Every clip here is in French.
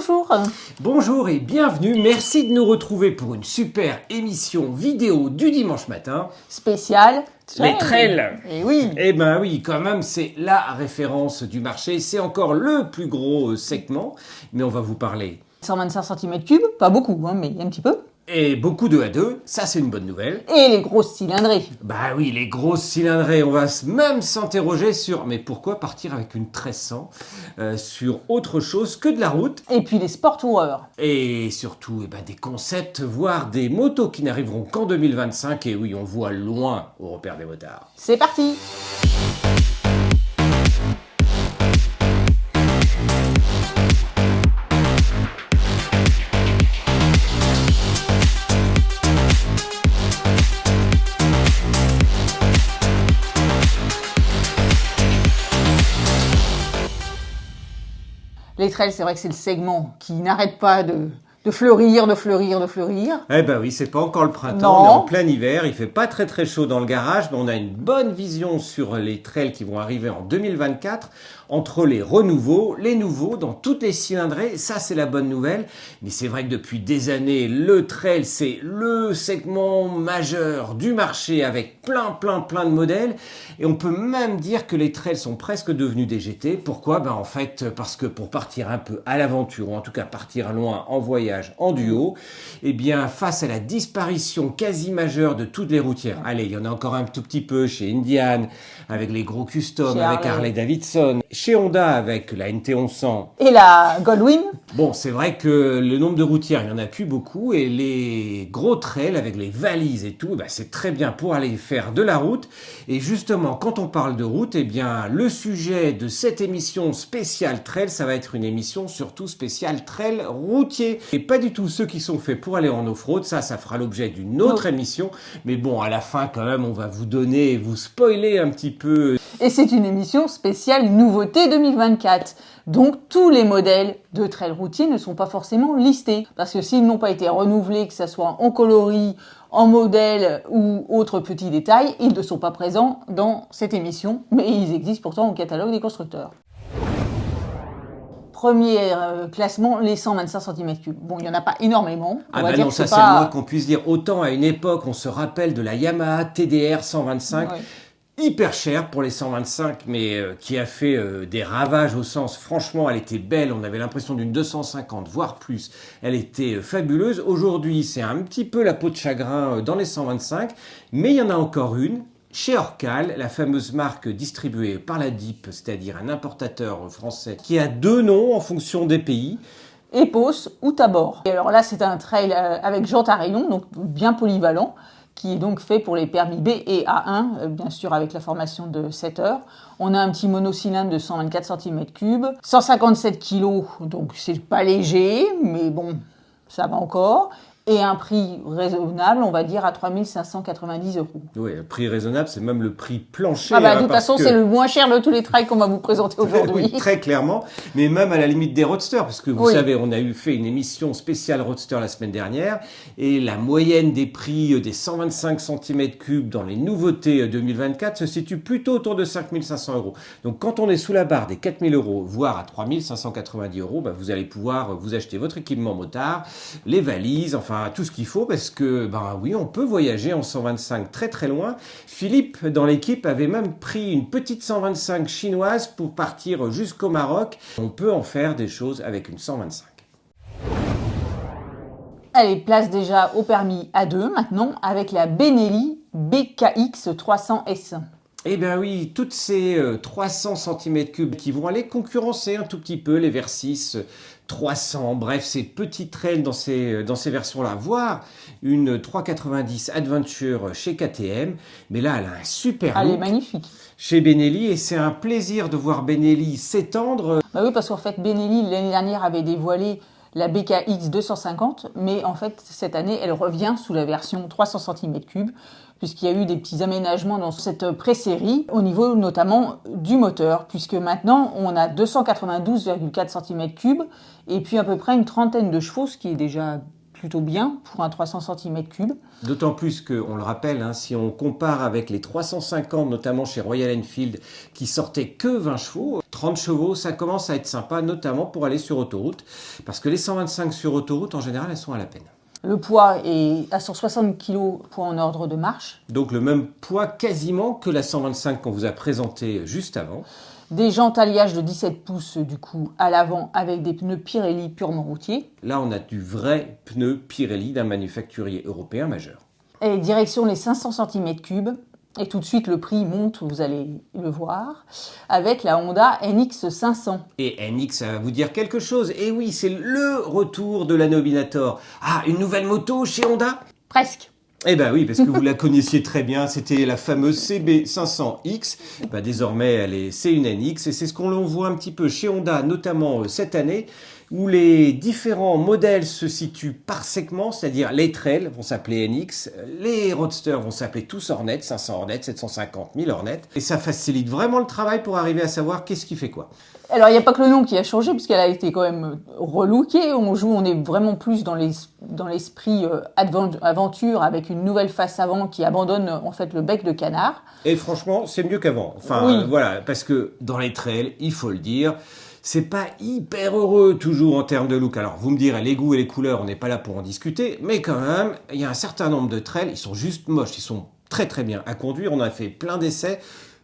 bonjour. Bonjour et bienvenue, merci de nous retrouver pour une super émission vidéo du dimanche matin. Spécial Les trails. Et oui. Eh ben oui, quand même, c'est la référence du marché. C'est encore le plus gros segment, mais on va vous parler. 125 cm3, pas beaucoup, hein, mais un petit peu. Et beaucoup de A2, ça c'est une bonne nouvelle. Et les grosses cylindrées. Bah oui, les grosses cylindrées, on va même s'interroger sur mais pourquoi partir avec une 1300 sur autre chose que de la route. Et puis les sport toureurs. Et surtout des concepts, voire des motos qui n'arriveront qu'en 2025. Et oui, on voit loin au repère des motards. C'est parti. Les trails, c'est vrai que c'est le segment qui n'arrête pas de fleurir. Eh ben oui, c'est pas encore le printemps, Non. on est en plein hiver, il fait pas très chaud dans le garage, mais on a une bonne vision sur les trails qui vont arriver en 2024, entre les renouveaux, les nouveaux, dans toutes les cylindrées, ça c'est la bonne nouvelle, mais c'est vrai que depuis des années, le trail c'est le segment majeur du marché avec plein de modèles, et on peut même dire que les trails sont presque devenus des GT. Pourquoi ? Ben en fait, parce que pour partir un peu à l'aventure, ou en tout cas partir loin en voyage, en duo, eh bien face à la disparition quasi majeure de toutes les routières, allez, il y en a encore un tout petit peu chez Indian, avec les gros customs, avec Harley Davidson, chez Honda avec la NT 1100 et la Goldwing. Bon, c'est vrai que le nombre de routières, il n'y en a plus beaucoup, et les gros trails avec les valises et tout, c'est très bien pour aller faire de la route. Et justement, quand on parle de route, eh bien, le sujet de cette émission spéciale trail, ça va être une émission surtout spéciale trail routier. Et pas du tout ceux qui sont faits pour aller en off-road, ça fera l'objet d'une autre émission. Mais bon, à la fin, quand même, on va vous donner, vous spoiler un petit peu. Et c'est une émission spéciale nouveauté 2024. Donc tous les modèles de trail routier ne sont pas forcément listés. Parce que s'ils n'ont pas été renouvelés, que ce soit en coloris, en modèle ou autres petits détails, ils ne sont pas présents dans cette émission. Mais ils existent pourtant au catalogue des constructeurs. Premier classement, les 125 cm3. Bon, il n'y en a pas énormément. Non, ça c'est le moins qu'on puisse dire. Autant à une époque, on se rappelle de la Yamaha TDR 125, hyper chère pour les 125, mais qui a fait des ravages au sens, franchement, elle était belle, on avait l'impression d'une 250, voire plus. Elle était fabuleuse. Aujourd'hui, c'est un petit peu la peau de chagrin dans les 125, mais il y en a encore une. Chez Orcal, la fameuse marque distribuée par la DIP, c'est-à-dire un importateur français, qui a deux noms en fonction des pays. Epos ou Tabor. Et alors là, c'est un trail avec jantes à rayons, donc bien polyvalent, qui est donc fait pour les permis B et A1, bien sûr avec la formation de 7 heures. On a un petit monocylindre de 124 cm3, 157 kg, donc c'est pas léger, mais bon, ça va encore. Et un prix raisonnable, on va dire à 3 590 €. Oui, le prix raisonnable, c'est même le prix plancher. De toute façon, c'est le moins cher de tous les trails qu'on va vous présenter aujourd'hui. Oui, très clairement, mais même à la limite des roadsters, parce que vous savez, on a fait une émission spéciale roadster la semaine dernière, et la moyenne des prix des 125 cm3 dans les nouveautés 2024 se situe plutôt autour de 5 500 €. Donc quand on est sous la barre des 4 000 €, voire à 3 590 €, vous allez pouvoir vous acheter votre équipement motard, les valises, enfin tout ce qu'il faut, parce que oui, on peut voyager en 125 très loin. Philippe dans l'équipe avait même pris une petite 125 chinoise pour partir jusqu'au Maroc. On peut en faire des choses avec une 125. Allez, place déjà au permis A2 maintenant avec la Benelli BKX 300S. Eh bien oui, toutes ces 300 cm3 qui vont aller concurrencer un tout petit peu les Versys 300, bref, ces petits trails dans ces versions-là, voire une 390 Adventure chez KTM. Mais là, elle a un super look. Elle est magnifique. Chez Benelli, et c'est un plaisir de voir Benelli s'étendre. Oui, parce qu'en fait, Benelli, l'année dernière, avait dévoilé la BKX 250, mais en fait, cette année, elle revient sous la version 300 cm3, puisqu'il y a eu des petits aménagements dans cette pré-série, au niveau notamment du moteur, puisque maintenant, on a 292,4 cm3, et puis à peu près une trentaine de chevaux, ce qui est déjà plutôt bien pour un 300 cm3. D'autant plus qu'on le rappelle, hein, si on compare avec les 350, notamment chez Royal Enfield, qui sortaient que 20 chevaux, 30 chevaux, ça commence à être sympa, notamment pour aller sur autoroute, parce que les 125 sur autoroute, en général, elles sont à la peine. Le poids est à 160 kg, poids en ordre de marche. Donc le même poids quasiment que la 125 qu'on vous a présentée juste avant. Des jantes alliage de 17 pouces du coup à l'avant avec des pneus Pirelli purement routiers. Là, on a du vrai pneu Pirelli d'un manufacturier européen majeur. Et direction les 500 cm3. Et tout de suite, le prix monte, vous allez le voir, avec la Honda NX 500. Et NX, ça va vous dire quelque chose. Et oui, c'est le retour de la Nobinator. Ah, une nouvelle moto chez Honda ? Presque. Eh ben oui, parce que vous la connaissiez très bien, c'était la fameuse CB500X. Ben désormais, c'est une NX et c'est ce qu'on voit un petit peu chez Honda, notamment cette année, où les différents modèles se situent par segment, c'est-à-dire les trails vont s'appeler NX, les roadsters vont s'appeler tous Hornet, 500 Hornet, 750, 1000 Hornet. Et ça facilite vraiment le travail pour arriver à savoir qu'est-ce qui fait quoi. Alors, il n'y a pas que le nom qui a changé, puisqu'elle a été quand même relookée. On est vraiment plus dans l'esprit aventure, avec une nouvelle face avant qui abandonne en fait le bec de canard. Et franchement, c'est mieux qu'avant. Enfin, oui. Voilà, parce que dans les trails, il faut le dire, c'est pas hyper heureux toujours en termes de look. Alors, vous me direz, les goûts et les couleurs, on n'est pas là pour en discuter, mais quand même, il y a un certain nombre de trails, ils sont juste moches, ils sont très très bien à conduire, on a fait plein d'essais,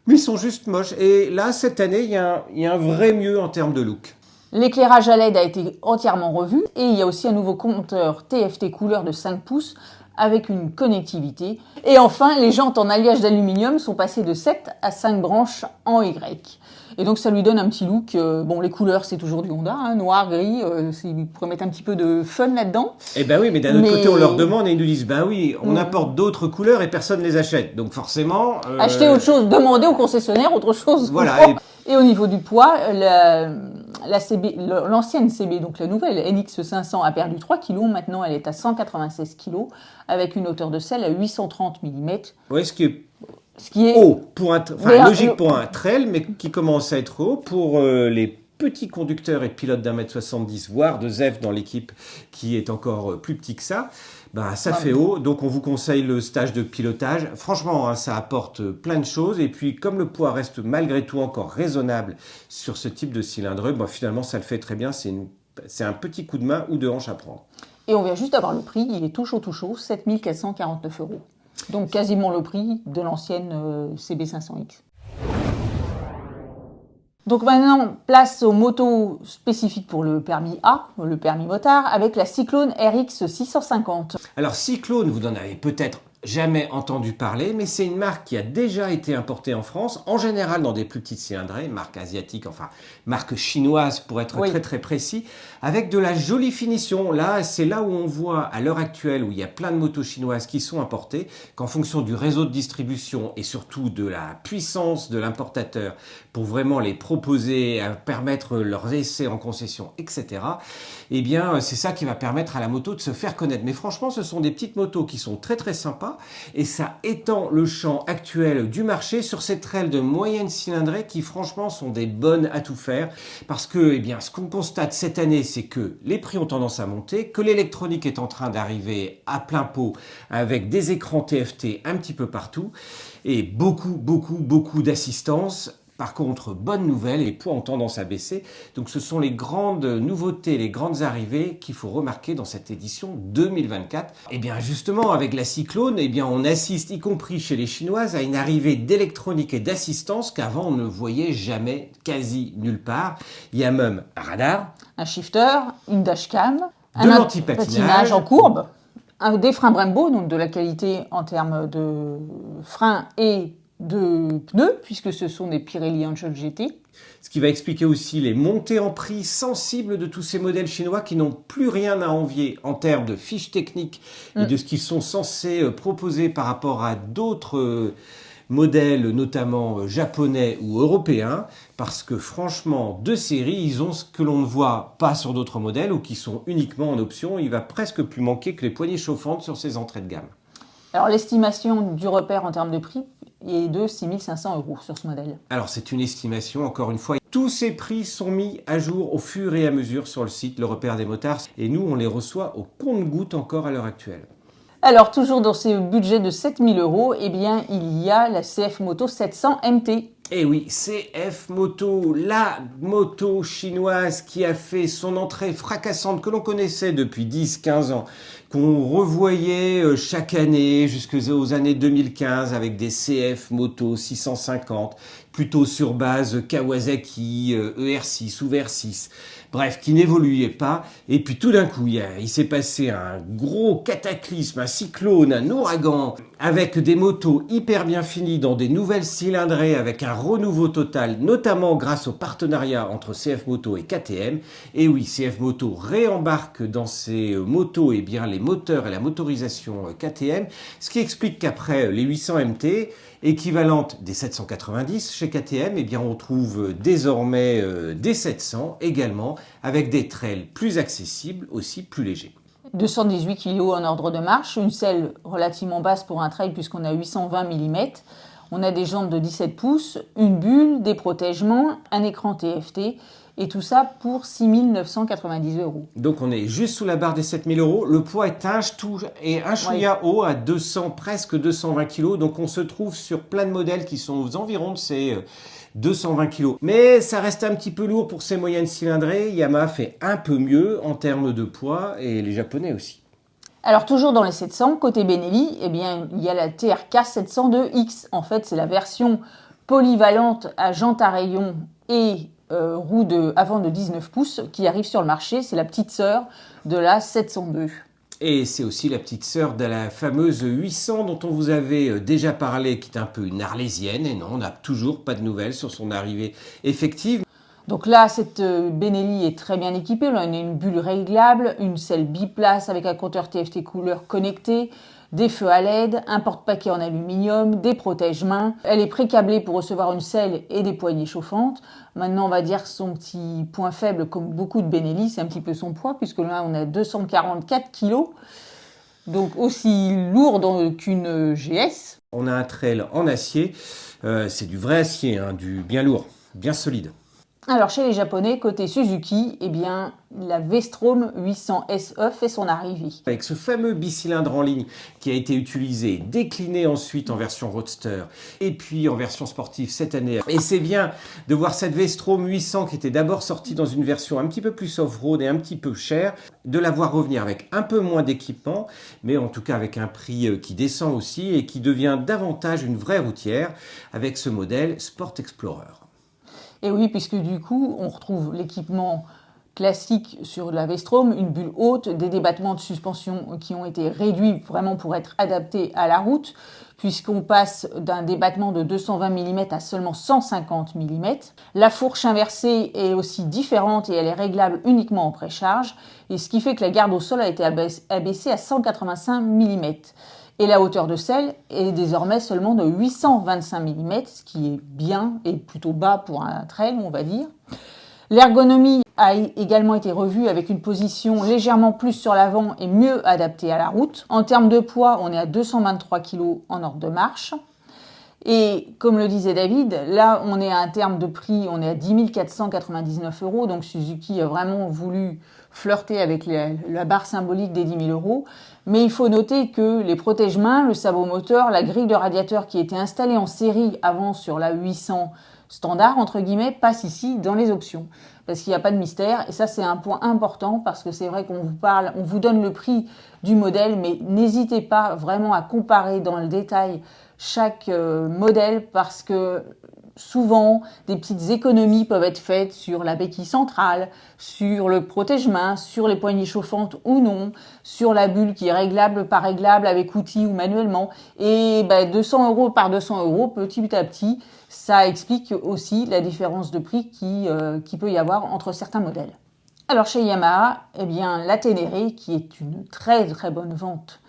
mais ils sont juste moches. Et là, cette année, il y a un vrai mieux en termes de look. L'éclairage à LED a été entièrement revu et il y a aussi un nouveau compteur TFT couleur de 5 pouces avec une connectivité. Et enfin, les jantes en alliage d'aluminium sont passées de 7 à 5 branches en Y. Et donc ça lui donne un petit look. Bon, les couleurs, c'est toujours du Honda, hein, noir, gris. Ils pourraient mettre un petit peu de fun là-dedans. Eh ben oui, mais d'un autre côté, on leur demande et ils nous disent, ben oui, on apporte d'autres couleurs et personne ne les achète. Donc forcément... Acheter autre chose, demander au concessionnaire autre chose. Voilà. Et au niveau du poids, l'ancienne CB, donc la nouvelle NX 500, a perdu 3 kg. Maintenant, elle est à 196 kg avec une hauteur de selle à 830 mm. Oui, ce qui est haut, logique pour un trail, mais qui commence à être haut pour les petits conducteurs et pilotes d'1,70 m, voire de ZEF dans l'équipe qui est encore plus petit que ça. Ben, ça fait haut, donc on vous conseille le stage de pilotage. Franchement, hein, ça apporte plein de choses. Et puis, comme le poids reste malgré tout encore raisonnable sur ce type de cylindreux, ben, finalement, ça le fait très bien. C'est un petit coup de main ou de hanche à prendre. Et on vient juste d'avoir le prix. Il est tout chaud, 7 449 €. Donc, quasiment le prix de l'ancienne CB500X. Donc maintenant, place aux motos spécifiques pour le permis A, le permis motard, avec la Cyclone RX 650. Alors Cyclone, vous n'en avez peut-être jamais entendu parler, mais c'est une marque qui a déjà été importée en France, en général dans des plus petites cylindrées, marque asiatique, enfin marque chinoise pour être très très précis, avec de la jolie finition. Là, c'est là où on voit à l'heure actuelle, où il y a plein de motos chinoises qui sont importées, qu'en fonction du réseau de distribution et surtout de la puissance de l'importateur pour vraiment les proposer, permettre leurs essais en concession, etc., eh bien c'est ça qui va permettre à la moto de se faire connaître. Mais franchement, ce sont des petites motos qui sont très très sympas, et ça étend le champ actuel du marché sur ces trails de moyenne cylindrée qui franchement sont des bonnes à tout faire, parce que eh bien, ce qu'on constate cette année, c'est que les prix ont tendance à monter, que l'électronique est en train d'arriver à plein pot avec des écrans TFT un petit peu partout et beaucoup d'assistance. Par contre, bonne nouvelle, les poids ont tendance à baisser. Donc ce sont les grandes nouveautés, les grandes arrivées qu'il faut remarquer dans cette édition 2024. Et bien justement, avec la Cyclone, eh bien, on assiste, y compris chez les Chinoises, à une arrivée d'électronique et d'assistance qu'avant on ne voyait jamais, quasi nulle part. Il y a même un radar, un shifter, une dashcam, un anti-patinage en courbe, des freins Brembo, donc de la qualité en termes de freins et de pneus, puisque ce sont des Pirelli Angel GT. Ce qui va expliquer aussi les montées en prix sensibles de tous ces modèles chinois qui n'ont plus rien à envier en termes de fiches techniques et de ce qu'ils sont censés proposer par rapport à d'autres modèles, notamment japonais ou européens, parce que franchement, de série, ils ont ce que l'on ne voit pas sur d'autres modèles ou qui sont uniquement en option. Il va presque plus manquer que les poignées chauffantes sur ces entrées de gamme. Alors l'estimation du repère en termes de prix et de 6 500 € sur ce modèle. Alors c'est une estimation, encore une fois. Tous ces prix sont mis à jour au fur et à mesure sur le site Le Repère des Motards. Et nous, on les reçoit au compte-gouttes encore à l'heure actuelle. Alors, toujours dans ce budget de 7 000 €, eh bien, il y a la CF Moto 700 MT. Et oui, CF Moto, la moto chinoise qui a fait son entrée fracassante que l'on connaissait depuis 10-15 ans, qu'on revoyait chaque année jusqu'aux années 2015 avec des CF Moto 650, plutôt sur base Kawasaki, ER6 ou VR6. Bref, qui n'évoluait pas. Et puis tout d'un coup, il s'est passé un gros cataclysme, un cyclone, un ouragan, avec des motos hyper bien finies dans des nouvelles cylindrées, avec un renouveau total, notamment grâce au partenariat entre CF Moto et KTM. Et oui, CF Moto réembarque dans ses motos eh bien, les moteurs et la motorisation KTM, ce qui explique qu'après les 800 MT, équivalente des 790 chez KTM, eh bien on trouve désormais des 700 également, avec des trails plus accessibles, aussi plus légers. 218 kg en ordre de marche, une selle relativement basse pour un trail puisqu'on a 820 mm. On a des jantes de 17 pouces, une bulle, des protègements, un écran TFT et tout ça pour 6 990 €. Donc on est juste sous la barre des 7 000 €. Le poids est un chouïa haut à 200, presque 220 kg. Donc on se trouve sur plein de modèles qui sont aux environs de ces 220 kg. Mais ça reste un petit peu lourd pour ces moyennes cylindrées. Yamaha fait un peu mieux en termes de poids et les Japonais aussi. Alors toujours dans les 700, côté Benelli, eh bien, il y a la TRK 702X. En fait, c'est la version polyvalente à jantes à rayons et roue avant de 19 pouces qui arrive sur le marché. C'est la petite sœur de la 702. Et c'est aussi la petite sœur de la fameuse 800 dont on vous avait déjà parlé, qui est un peu une arlésienne. Et non, on n'a toujours pas de nouvelles sur son arrivée effective. Donc là, cette Benelli est très bien équipée. On a une bulle réglable, une selle biplace avec un compteur TFT couleur connecté, des feux à LED, un porte-paquet en aluminium, des protège-mains. Elle est pré-câblée pour recevoir une selle et des poignées chauffantes. Maintenant, on va dire que son petit point faible, comme beaucoup de Benelli, c'est un petit peu son poids, puisque là, on a 244 kg. Donc aussi lourd qu'une GS. On a un trail en acier. C'est du vrai acier, hein, du bien lourd, bien solide. Alors chez les Japonais, côté Suzuki, eh bien, la V-Strom 800 SE fait son arrivée. Avec ce fameux bicylindre en ligne qui a été utilisé, décliné ensuite en version roadster et puis en version sportive cette année. Et c'est bien de voir cette V-Strom 800 qui était d'abord sortie dans une version un petit peu plus off-road et un petit peu chère, de la voir revenir avec un peu moins d'équipement, mais en tout cas avec un prix qui descend aussi et qui devient davantage une vraie routière avec ce modèle Sport Explorer. Et oui, puisque du coup, on retrouve l'équipement classique sur la V-Strom, une bulle haute, des débattements de suspension qui ont été réduits vraiment pour être adaptés à la route, puisqu'on passe d'un débattement de 220 mm à seulement 150 mm. La fourche inversée est aussi différente et elle est réglable uniquement en précharge, et ce qui fait que la garde au sol a été abaissée à 185 mm. Et la hauteur de selle est désormais seulement de 825 mm, ce qui est bien et plutôt bas pour un trail, on va dire. L'ergonomie a également été revue avec une position légèrement plus sur l'avant et mieux adaptée à la route. En termes de poids, on est à 223 kg en ordre de marche. Et comme le disait David, là on est à un terme de prix, on est à 10 499 €, donc Suzuki a vraiment voulu flirter avec la barre symbolique des 10 000 €. Mais il faut noter que les protège-mains, le sabot moteur, la grille de radiateur qui était installée en série avant sur la 800 standard, entre guillemets, passe ici dans les options. Parce qu'il n'y a pas de mystère, et ça c'est un point important, parce que c'est vrai qu'on vous parle, on vous donne le prix du modèle, mais n'hésitez pas vraiment à comparer dans le détail chaque modèle, parce que souvent, des petites économies peuvent être faites sur la béquille centrale, sur le protège-main, sur les poignées chauffantes ou non, sur la bulle qui est réglable, pas réglable, avec outil ou manuellement. Et 200 € par 200 €, petit à petit, ça explique aussi la différence de prix qui peut y avoir entre certains modèles. Alors chez Yamaha, eh bien, la Ténéré, qui est une très très bonne vente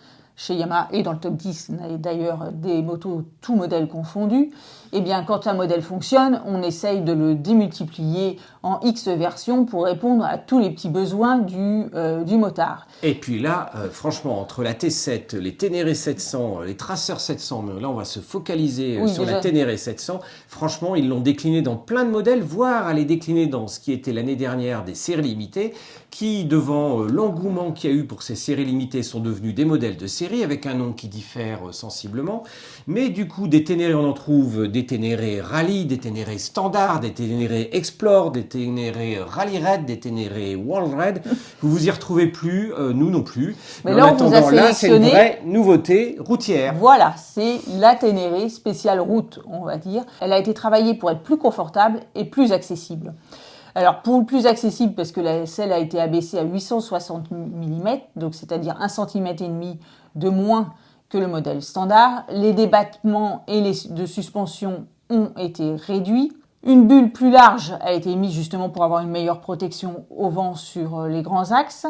chez Yamaha et dans le top 10, on a d'ailleurs des motos tout modèles confondus. Eh bien, quand un modèle fonctionne, on essaye de le démultiplier en X versions pour répondre à tous les petits besoins du motard. Et puis là, franchement, entre la T7, les Ténéré 700, les Tracer 700, mais là on va se focaliser sur la Ténéré 700, franchement, ils l'ont décliné dans plein de modèles, voire à les décliner dans ce qui était l'année dernière des séries limitées, qui, devant l'engouement qu'il y a eu pour ces séries limitées, sont devenus des modèles de série, avec un nom qui diffère sensiblement. Mais du coup, des Ténéré, on en trouve des Ténéré Rally, des Ténéré Standard, des Ténéré Explore, des Ténéré Rally Raid, des Ténéré World Raid. Vous y retrouvez plus, nous non plus. Mais là, on vous a sélectionné... là, c'est une vraie nouveauté routière. Voilà, c'est la Ténéré spéciale route, on va dire. Elle a été travaillée pour être plus confortable et plus accessible. Alors, pour le plus accessible, parce que la selle a été abaissée à 860 mm, donc c'est-à-dire 1,5 cm de moins que le modèle standard. Les débattements et de suspension ont été réduits. Une bulle plus large a été mise justement pour avoir une meilleure protection au vent sur les grands axes.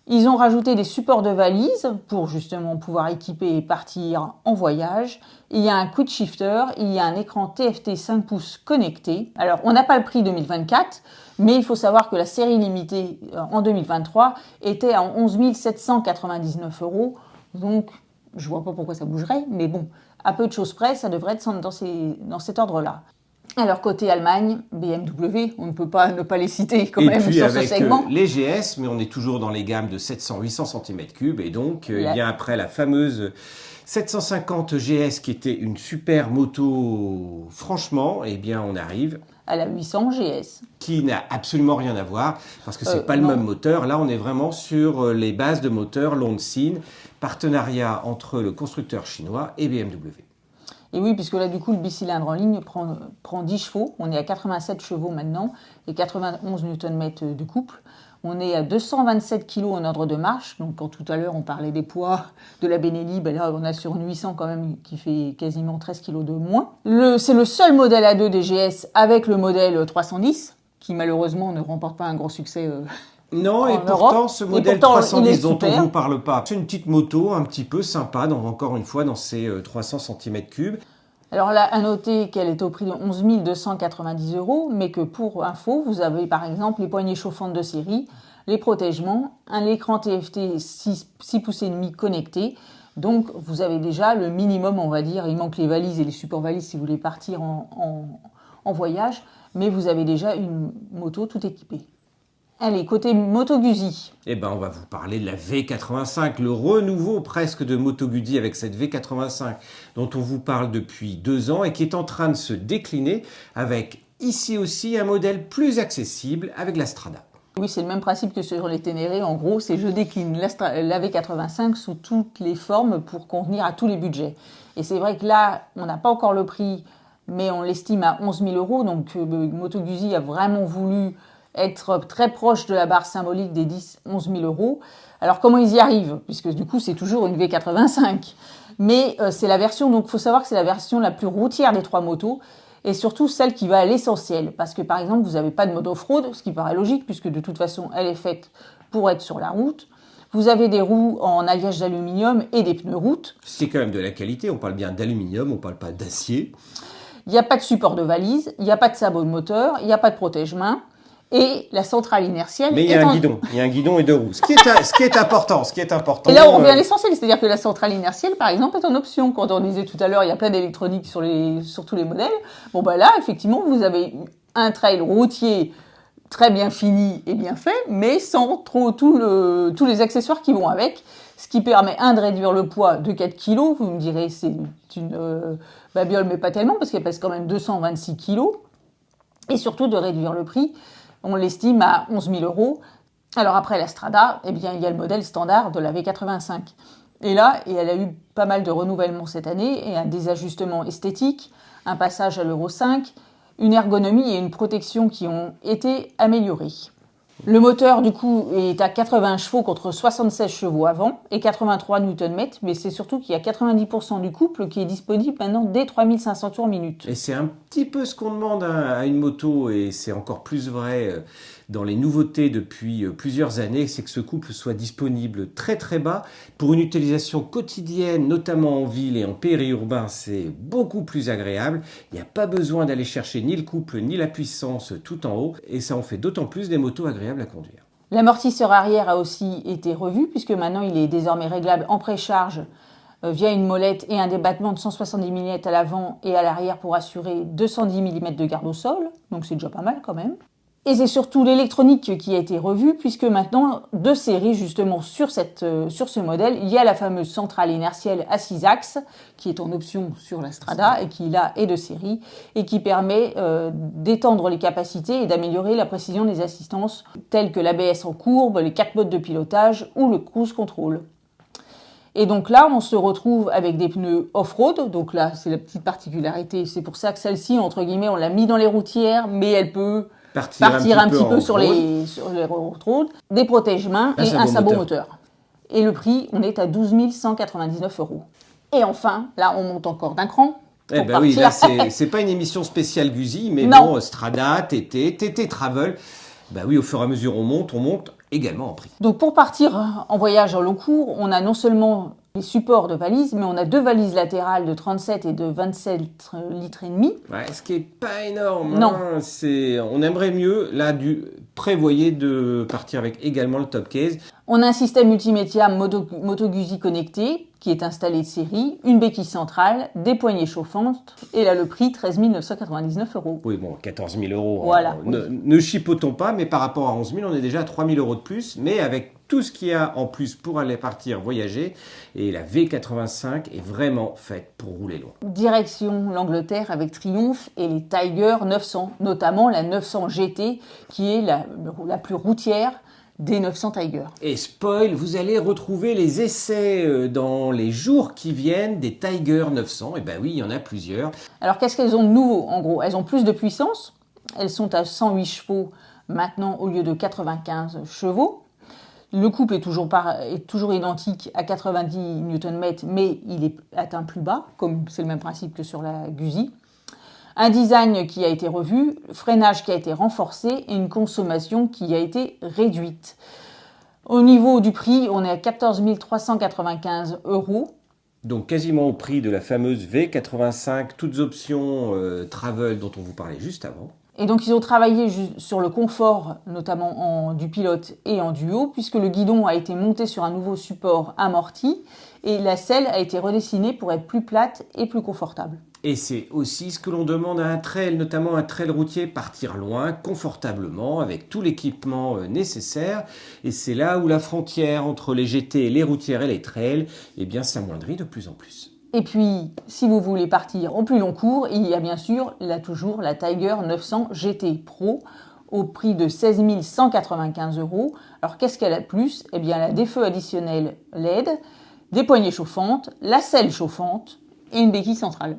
Ils ont rajouté des supports de valise pour justement pouvoir équiper et partir en voyage. Il y a un quick shifter, il y a un écran TFT 5 pouces connecté. Alors, on n'a pas le prix 2024, mais il faut savoir que la série limitée en 2023 était à 11 799 €. Donc, je vois pas pourquoi ça bougerait, mais bon, à peu de choses près, ça devrait être dans cet ordre-là. Alors, côté Allemagne, BMW, on ne peut pas ne pas les citer quand même sur ce segment. Et puis les GS, mais on est toujours dans les gammes de 700-800 cm3. Et donc, il y a après la fameuse 750 GS qui était une super moto. Franchement, eh bien, on arrive à la 800 GS. Qui n'a absolument rien à voir, parce que c'est pas le même moteur. Là, on est vraiment sur les bases de moteur Longines, partenariat entre le constructeur chinois et BMW. Et oui, puisque là, du coup, le bicylindre en ligne prend 10 chevaux. On est à 87 chevaux maintenant et 91 Nm de couple. On est à 227 kg en ordre de marche. Donc, quand tout à l'heure, on parlait des poids de la Benelli, ben là, on a sur une 800 quand même qui fait quasiment 13 kg de moins. C'est le seul modèle A2 des GS avec le modèle 310, qui malheureusement ne remporte pas un gros succès. Non, et pourtant, ce modèle 310 dont on ne vous parle pas, c'est une petite moto un petit peu sympa, encore une fois, dans ses 300 cm3. Alors là, à noter qu'elle est au prix de 11 290 €, mais que pour info, vous avez par exemple les poignées chauffantes de série, les protègements, l'écran TFT 6 pouces et demi connecté. Donc, vous avez déjà le minimum, on va dire. Il manque les valises et les supports valises si vous voulez partir en voyage, mais vous avez déjà une moto tout équipée. Allez, côté Moto Guzzi. Eh ben, on va vous parler de la V85, le renouveau presque de Moto Guzzi avec cette V85 dont on vous parle depuis 2 ans et qui est en train de se décliner avec ici aussi un modèle plus accessible avec la Strada. Oui, c'est le même principe que sur les Ténéré. En gros, c'est je décline la V85 sous toutes les formes pour convenir à tous les budgets. Et c'est vrai que là, on n'a pas encore le prix, mais on l'estime à 11 000 €. Donc, Moto Guzzi a vraiment voulu être très proche de la barre symbolique des 10-11 000 €. Alors, comment ils y arrivent? Puisque du coup, c'est toujours une V85. Mais c'est la version, donc il faut savoir que c'est la version la plus routière des 3 motos, et surtout celle qui va à l'essentiel. Parce que par exemple, vous n'avez pas de mode off-road, ce qui paraît logique, puisque de toute façon, elle est faite pour être sur la route. Vous avez des roues en alliage d'aluminium et des pneus route. C'est quand même de la qualité, on parle bien d'aluminium, on ne parle pas d'acier. Il n'y a pas de support de valise, il n'y a pas de sabot de moteur, il n'y a pas de protège-main. Et la centrale inertielle. Mais il y a un guidon et 2 roues. Ce qui est important. Et là, on revient à l'essentiel, c'est-à-dire que la centrale inertielle, par exemple, est en option. Quand on disait tout à l'heure, il y a plein d'électronique sur tous les modèles. Bon, bah là, effectivement, vous avez un trail routier très bien fini et bien fait, mais sans trop tous les accessoires qui vont avec. Ce qui permet, de réduire le poids de 4 kg. Vous me direz, c'est une babiole, mais pas tellement, parce qu'elle pèse quand même 226 kg. Et surtout, de réduire le prix. On l'estime à 11 000 €. Alors après la Strada, eh bien, il y a le modèle standard de la V85. Et là, elle a eu pas mal de renouvellements cette année, et des ajustements esthétiques, un passage à l'Euro 5, une ergonomie et une protection qui ont été améliorées. Le moteur, du coup, est à 80 chevaux contre 76 chevaux avant et 83 Nm, mais c'est surtout qu'il y a 90% du couple qui est disponible maintenant dès 3500 tours minute. Et c'est un petit peu ce qu'on demande à une moto, et c'est encore plus vrai dans les nouveautés depuis plusieurs années, c'est que ce couple soit disponible très très bas. Pour une utilisation quotidienne, notamment en ville et en périurbain, c'est beaucoup plus agréable. Il n'y a pas besoin d'aller chercher ni le couple ni la puissance tout en haut, et ça en fait d'autant plus des motos agréables à conduire. L'amortisseur arrière a aussi été revu puisque maintenant il est désormais réglable en précharge via une molette et un débattement de 170 mm à l'avant et à l'arrière pour assurer 210 mm de garde au sol, donc c'est déjà pas mal quand même. Et c'est surtout l'électronique qui a été revue puisque maintenant, de série justement sur ce modèle, il y a la fameuse centrale inertielle à 6 axes qui est en option sur la Strada et qui là est de série et qui permet d'étendre les capacités et d'améliorer la précision des assistances telles que l'ABS en courbe, les 4 modes de pilotage ou le cruise control. Et donc là, on se retrouve avec des pneus off-road. Donc là, c'est la petite particularité. C'est pour ça que celle-ci, entre guillemets, on l'a mis dans les routières, mais elle peut partir un petit peu sur les road. Des protège-mains et un sabot moteur. Et le prix, on est à 12 199 €. Et enfin, là, on monte encore d'un cran. Eh ben oui, là, c'est pas une émission spéciale Guzzi, mais bon, Strada, TT Travel. Ben oui, au fur et à mesure on monte également en prix. Donc pour partir en voyage en long cours, on a non seulement les supports de valises, mais on a 2 valises latérales de 37 et de 27 litres et demi. Ouais, ce qui est pas énorme. Non. Hein, on aimerait mieux, là, prévoyez de partir avec également le top case. On a un système multimédia Moto Guzzi connecté qui est installé de série, une béquille centrale, des poignées chauffantes, et là le prix 13 999 €. Oui, bon, 14 000 €. Voilà. Hein. Ne chipotons pas, mais par rapport à 11 000, on est déjà à 3 000 € de plus, mais avec tout ce qu'il y a en plus pour aller partir voyager, et la V85 est vraiment faite pour rouler loin. Direction l'Angleterre avec Triumph et les Tiger 900, notamment la 900 GT qui est la plus routière des 900 Tiger. Et spoil, vous allez retrouver les essais dans les jours qui viennent des Tiger 900. Et ben oui, il y en a plusieurs. Alors qu'est-ce qu'elles ont de nouveau en gros? Elles ont plus de puissance. Elles sont à 108 chevaux maintenant au lieu de 95 chevaux. Le couple est toujours identique à 90 Nm, mais il est atteint plus bas, comme c'est le même principe que sur la Guzzi. Un design qui a été revu, freinage qui a été renforcé et une consommation qui a été réduite. Au niveau du prix, on est à 14 395 €. Donc quasiment au prix de la fameuse V85, toutes options travel dont on vous parlait juste avant. Et donc ils ont travaillé sur le confort, notamment du pilote et en duo, puisque le guidon a été monté sur un nouveau support amorti et la selle a été redessinée pour être plus plate et plus confortable. Et c'est aussi ce que l'on demande à un trail, notamment un trail routier, partir loin, confortablement, avec tout l'équipement nécessaire. Et c'est là où la frontière entre les GT, les routières et les trails, eh bien, s'amoindrit de plus en plus. Et puis, si vous voulez partir en plus long cours, il y a bien sûr, toujours la Tiger 900 GT Pro au prix de 16 195 €. Alors, qu'est-ce qu'elle a de plus? Eh bien, elle a des feux additionnels LED, des poignées chauffantes, la selle chauffante et une béquille centrale.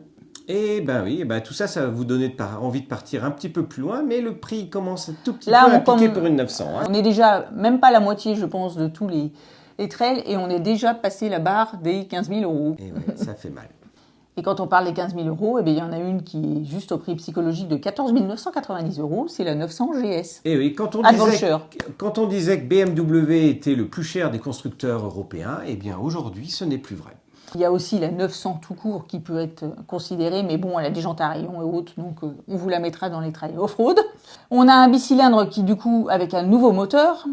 Et ben oui, tout ça, ça va vous donner envie de partir un petit peu plus loin, mais le prix commence un tout petit peu à piquer pour une 900. Hein. On est déjà même pas la moitié, je pense, de tous les trails et on est déjà passé la barre des 15 000 €. Et ouais, ça fait mal. Et quand on parle des 15 000 €, eh bien, il y en a une qui est juste au prix psychologique de 14 990 €, c'est la 900 GS. Et oui, quand on disait que BMW était le plus cher des constructeurs européens, eh bien aujourd'hui, ce n'est plus vrai. Il y a aussi la 900 tout court qui peut être considérée, mais bon, elle a des jantes à rayons et autres, donc on vous la mettra dans les trails off-road. On a un bicylindre qui, du coup, avec un nouveau moteur,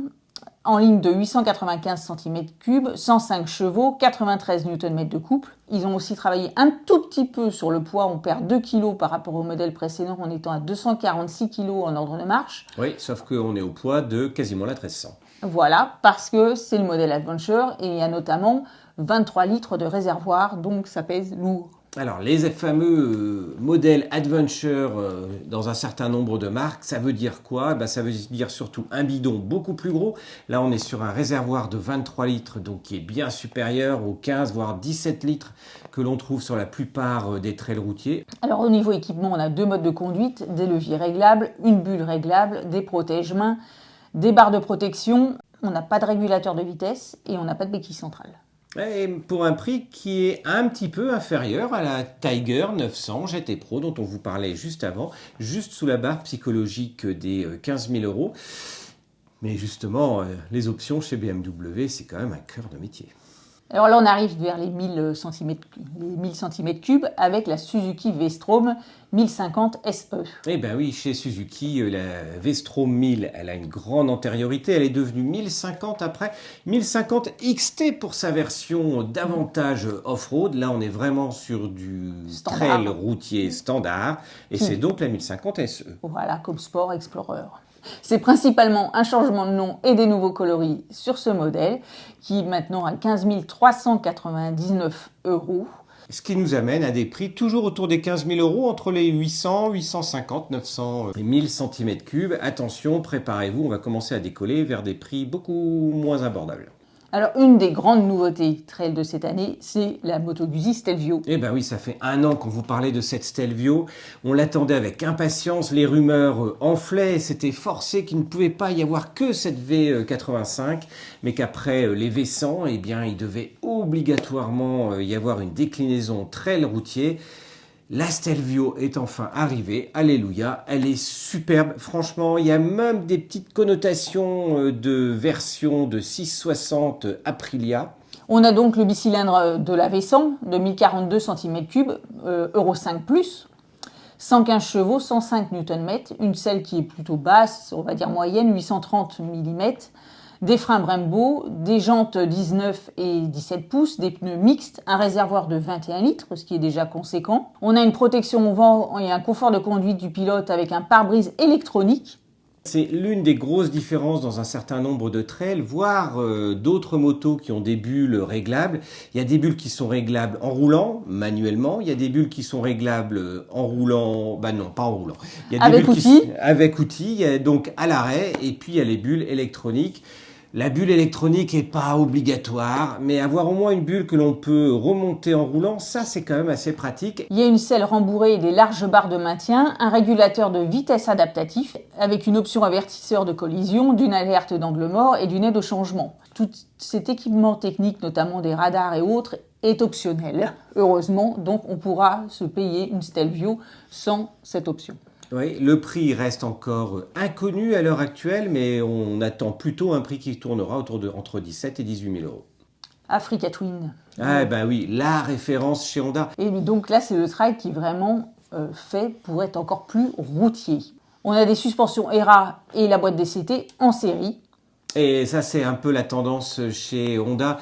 en ligne de 895 cm3, 105 chevaux, 93 Nm de couple. Ils ont aussi travaillé un tout petit peu sur le poids, on perd 2 kg par rapport au modèle précédent en étant à 246 kg en ordre de marche. Oui, sauf qu'on est au poids de quasiment la 1300. Voilà, parce que c'est le modèle Adventure et il y a notamment 23 litres de réservoir, donc ça pèse lourd. Alors, les fameux modèles Adventure dans un certain nombre de marques, ça veut dire quoi? Ça veut dire surtout un bidon beaucoup plus gros. Là, on est sur un réservoir de 23 litres, donc qui est bien supérieur aux 15 voire 17 litres que l'on trouve sur la plupart des trails routiers. Alors, au niveau équipement, on a 2 modes de conduite, des leviers réglables, une bulle réglable, des protège-mains, Des barres de protection, on n'a pas de régulateur de vitesse et on n'a pas de béquille centrale. Et pour un prix qui est un petit peu inférieur à la Tiger 900 GT Pro dont on vous parlait juste avant, juste sous la barre psychologique des 15 000 euros. Mais justement, les options chez BMW, c'est quand même un cœur de métier. Alors là, on arrive vers les 1000 cm3 avec la Suzuki V-Strom 1050 SE. Eh bien oui, chez Suzuki, la V-Strom 1000, elle a une grande antériorité. Elle est devenue 1050 après. 1050 XT pour sa version davantage off-road. Là, on est vraiment sur du trail routier standard. Et c'est donc la 1050 SE. Voilà, comme Sport Explorer. C'est principalement un changement de nom et des nouveaux coloris sur ce modèle qui maintenant a 15 399 euros. Ce qui nous amène à des prix toujours autour des 15 000 euros, entre les 800, 850, 900 et 1000 cm3. Attention, préparez-vous, on va commencer à décoller vers des prix beaucoup moins abordables. Alors, une des grandes nouveautés trail de cette année, c'est la Moto Guzzi Stelvio. Eh bien oui, ça fait 1 an qu'on vous parlait de cette Stelvio. On l'attendait avec impatience, les rumeurs enflaient, c'était forcé qu'il ne pouvait pas y avoir que cette V85, mais qu'après les V100, eh bien, il devait obligatoirement y avoir une déclinaison trail routier. La Stelvio est enfin arrivée, alléluia, elle est superbe, franchement, il y a même des petites connotations de version de 660 Aprilia. On a donc le bicylindre de la V100 de 1042 cm3, Euro 5+, 115 chevaux, 105 Nm, une selle qui est plutôt basse, on va dire moyenne, 830 mm, des freins Brembo, des jantes 19 et 17 pouces, des pneus mixtes, un réservoir de 21 litres, ce qui est déjà conséquent. On a une protection au vent et un confort de conduite du pilote avec un pare-brise électronique. C'est l'une des grosses différences dans un certain nombre de trails, voire d'autres motos qui ont des bulles réglables. Il y a des bulles qui sont réglables en roulant, manuellement. Il y a des bulles qui sont réglables en roulant, non, pas en roulant. Il y a des avec bulles outil. Avec outil, donc à l'arrêt. Et puis il y a les bulles électroniques. La bulle électronique n'est pas obligatoire, mais avoir au moins une bulle que l'on peut remonter en roulant, ça c'est quand même assez pratique. Il y a une selle rembourrée et des larges barres de maintien, un régulateur de vitesse adaptatif avec une option avertisseur de collision, d'une alerte d'angle mort et d'une aide au changement. Tout cet équipement technique, notamment des radars et autres, est optionnel. Heureusement, donc on pourra se payer une Stelvio sans cette option. Oui, le prix reste encore inconnu à l'heure actuelle, mais on attend plutôt un prix qui tournera entre 17 et 18 000 euros. Africa Twin. Ah ben oui, la référence chez Honda. Et donc là, c'est le trail qui est vraiment fait pour être encore plus routier. On a des suspensions ERA et la boîte DCT en série. Et ça, c'est un peu la tendance chez Honda.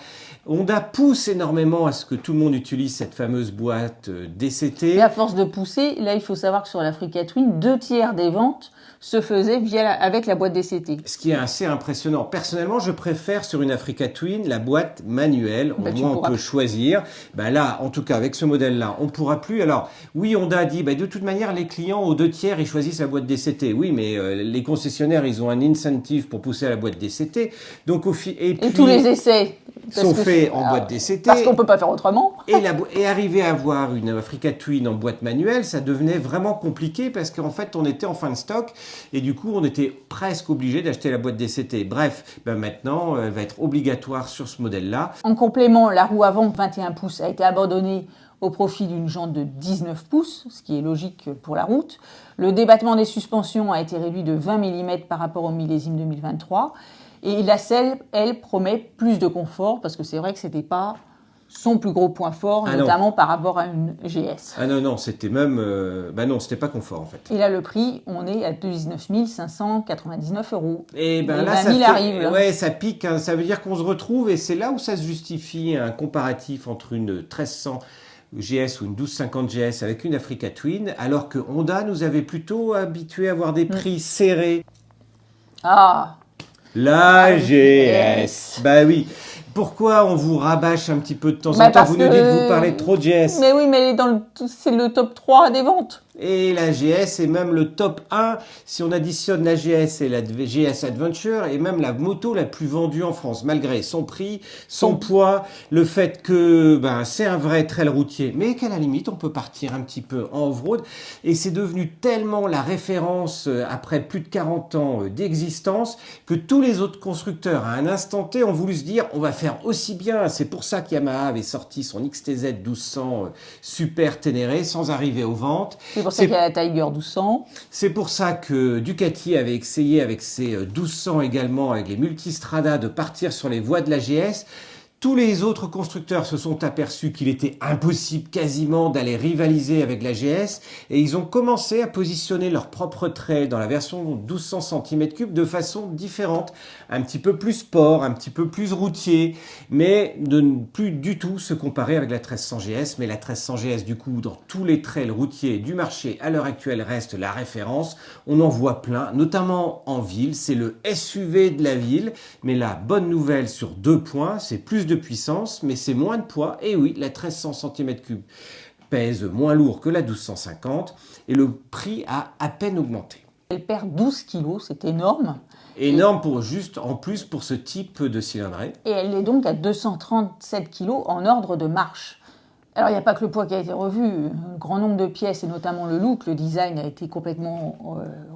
Honda pousse énormément à ce que tout le monde utilise cette fameuse boîte DCT. Et à force de pousser, là, il faut savoir que sur l'Africa Twin, 2/3 des ventes se faisaient avec la boîte DCT. Ce qui est assez impressionnant. Personnellement, je préfère sur une Africa Twin la boîte manuelle. Au moins, on peut choisir. Là, en tout cas, avec ce modèle-là, on ne pourra plus. Alors, oui, Honda a dit, de toute manière, les clients aux 2/3, ils choisissent la boîte DCT. Oui, mais les concessionnaires, ils ont un incentive pour pousser à la boîte DCT. Donc, et tous les essais sont faits en boîte DCT. Parce qu'on ne peut pas faire autrement. Et arriver à avoir une Africa Twin en boîte manuelle, ça devenait vraiment compliqué parce qu'en fait, on était en fin de stock et du coup, on était presque obligé d'acheter la boîte DCT. Bref, maintenant, elle va être obligatoire sur ce modèle-là. En complément, la roue avant 21 pouces a été abandonnée au profit d'une jante de 19 pouces, ce qui est logique pour la route. Le débattement des suspensions a été réduit de 20 mm par rapport au millésime 2023. Et la selle, elle, promet plus de confort parce que c'est vrai que c'était pas son plus gros point fort, notamment par rapport à une GS. Ah non, c'était même... non, c'était pas confort en fait. Et là, le prix, on est à 19 599 euros. Et là, ça pique. Hein. Ça veut dire qu'on se retrouve et c'est là où ça se justifie un comparatif entre une 1300 GS ou une 1250 GS avec une Africa Twin, alors que Honda nous avait plutôt habitués à avoir des prix serrés. Ah, la GS. Oui. Pourquoi on vous rabâche un petit peu de temps en temps? Vous nous dites que vous parlez trop de GS. Mais oui, mais elle est c'est le top 3 des ventes. Et la GS est même le top 1 si on additionne la GS et la GS Adventure, et même la moto la plus vendue en France, malgré son prix, son poids, le fait que c'est un vrai trail routier, mais qu'à la limite on peut partir un petit peu en off-road, et c'est devenu tellement la référence après plus de 40 ans d'existence que tous les autres constructeurs à un instant T ont voulu se dire on va faire aussi bien. C'est pour ça que Yamaha avait sorti son XTZ 1200 Super Ténéré sans arriver aux ventes. C'est pour ça qu'il y a la Tiger 1200. C'est pour ça que Ducati avait essayé avec ses 1200 également, avec les Multistrada, de partir sur les voies de la GS. Tous les autres constructeurs se sont aperçus qu'il était impossible quasiment d'aller rivaliser avec la GS, et ils ont commencé à positionner leur propre trail dans la version 1200 cm3 de façon différente, un petit peu plus sport, un petit peu plus routier, mais de ne plus du tout se comparer avec la 1300 GS. Mais la 1300 GS, du coup, dans tous les trails routiers du marché à l'heure actuelle, reste la référence. On en voit plein, notamment en ville. C'est le SUV de la ville, mais la bonne nouvelle sur 2 points, c'est plus de puissance, mais c'est moins de poids. Et oui, la 1300 cm3 pèse moins lourd que la 1250, et le prix a à peine augmenté. Elle perd 12 kilos, c'est énorme. Énorme pour juste en plus pour ce type de cylindrée. Et elle est donc à 237 kilos en ordre de marche. Alors il n'y a pas que le poids qui a été revu, un grand nombre de pièces, et notamment le look, le design a été complètement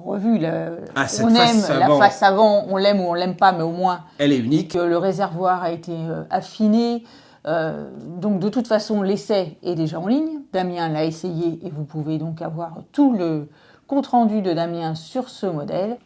revu. On aime la face avant, on l'aime ou on l'aime pas, mais au moins elle est unique. Le réservoir a été affiné. Donc de toute façon, l'essai est déjà en ligne. Damien l'a essayé et vous pouvez donc avoir tout le compte-rendu de Damien sur ce modèle.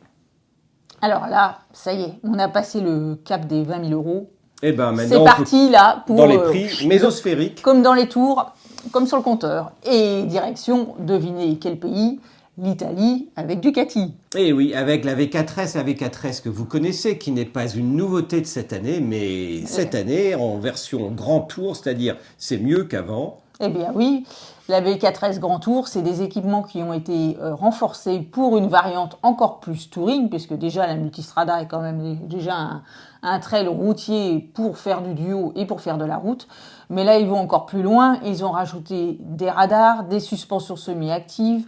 Alors là, ça y est, on a passé le cap des 20 000 €. Et maintenant, c'est parti là pour dans les prix mésosphériques. Comme dans les tours, comme sur le compteur. Et direction, devinez quel pays? L'Italie avec Ducati. Et oui, avec la V4S, la V4S que vous connaissez, qui n'est pas une nouveauté de cette année, mais cette année en version Grand Tour, c'est-à-dire c'est mieux qu'avant. Eh bien oui, la V4S Grand Tour, c'est des équipements qui ont été renforcés pour une variante encore plus touring, puisque déjà la Multistrada est quand même déjà un trail routier pour faire du duo et pour faire de la route. Mais là, ils vont encore plus loin. Ils ont rajouté des radars, des suspensions semi-actives,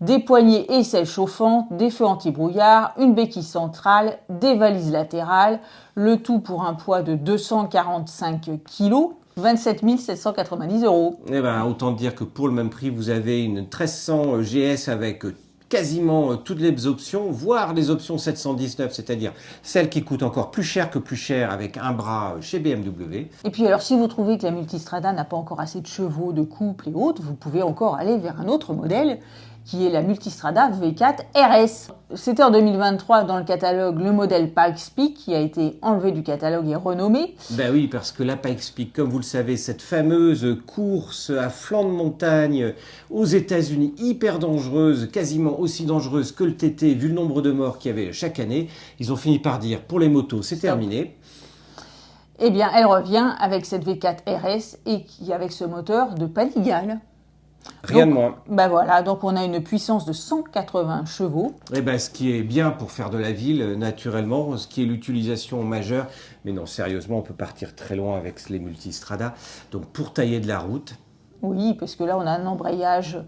des poignées et selles chauffantes, des feux anti-brouillard, une béquille centrale, des valises latérales, le tout pour un poids de 245 kg. 27 790 €. Eh ben, autant dire que pour le même prix, vous avez une 1300 GS avec quasiment toutes les options, voire les options 719, c'est-à-dire celles qui coûtent encore plus cher que plus cher, avec un bras chez BMW. Et puis alors, si vous trouvez que la Multistrada n'a pas encore assez de chevaux, de couple et autres, vous pouvez encore aller vers un autre modèle, qui est la Multistrada V4 RS. C'était en 2023 dans le catalogue le modèle Pikes Peak qui a été enlevé du catalogue et renommé. Ben oui, parce que la Pikes Peak, comme vous le savez, cette fameuse course à flanc de montagne aux États-Unis, hyper dangereuse, quasiment aussi dangereuse que le TT, vu le nombre de morts qu'il y avait chaque année, ils ont fini par dire pour les motos, c'est terminé. Eh bien, elle revient avec cette V4 RS et qui avec ce moteur de Panigale. Rien de moins. Ben voilà, donc on a une puissance de 180 chevaux. Et ben, ce qui est bien pour faire de la ville, naturellement, ce qui est l'utilisation majeure. Mais non, sérieusement, on peut partir très loin avec les Multistrada. Donc pour tailler de la route. Oui, parce que là, on a un embrayage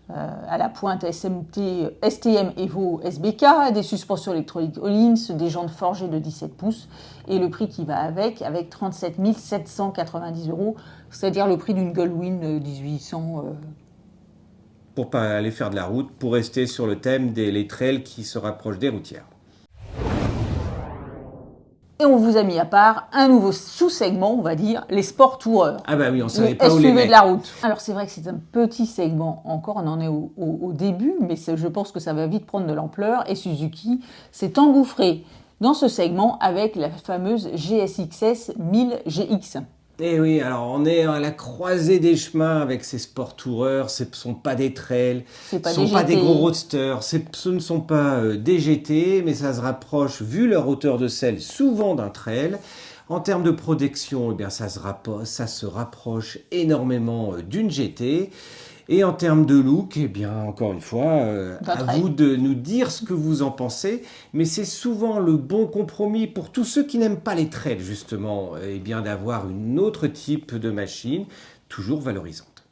à la pointe STM Evo SBK, des suspensions électroniques Öhlins, des jantes forgées de 17 pouces, et le prix qui va avec 37 790 €, c'est-à-dire le prix d'une Goldwing 1800. Pour pas aller faire de la route, pour rester sur le thème des trails qui se rapprochent des routières. Et on vous a mis à part un nouveau sous-segment, on va dire, les sport toureurs. Ah bah oui, on ne savait pas où les SUV mettre. de la route. Alors c'est vrai que c'est un petit segment encore, on en est au début, mais je pense que ça va vite prendre de l'ampleur. Et Suzuki s'est engouffré dans ce segment avec la fameuse GSX-S 1000 GX. Eh oui, alors on est à la croisée des chemins avec ces sport toureurs. Ce ne sont pas des trails, ce ne sont pas des gros roadsters, ce ne sont pas des GT, mais ça se rapproche, vu leur hauteur de selle, souvent d'un trail. En termes de protection, eh bien, ça se rapproche énormément d'une GT. Et en termes de look, eh bien, encore une fois, à vous de nous dire ce que vous en pensez. Mais c'est souvent le bon compromis pour tous ceux qui n'aiment pas les trails, justement, eh bien, d'avoir un autre type de machine, toujours valorisante.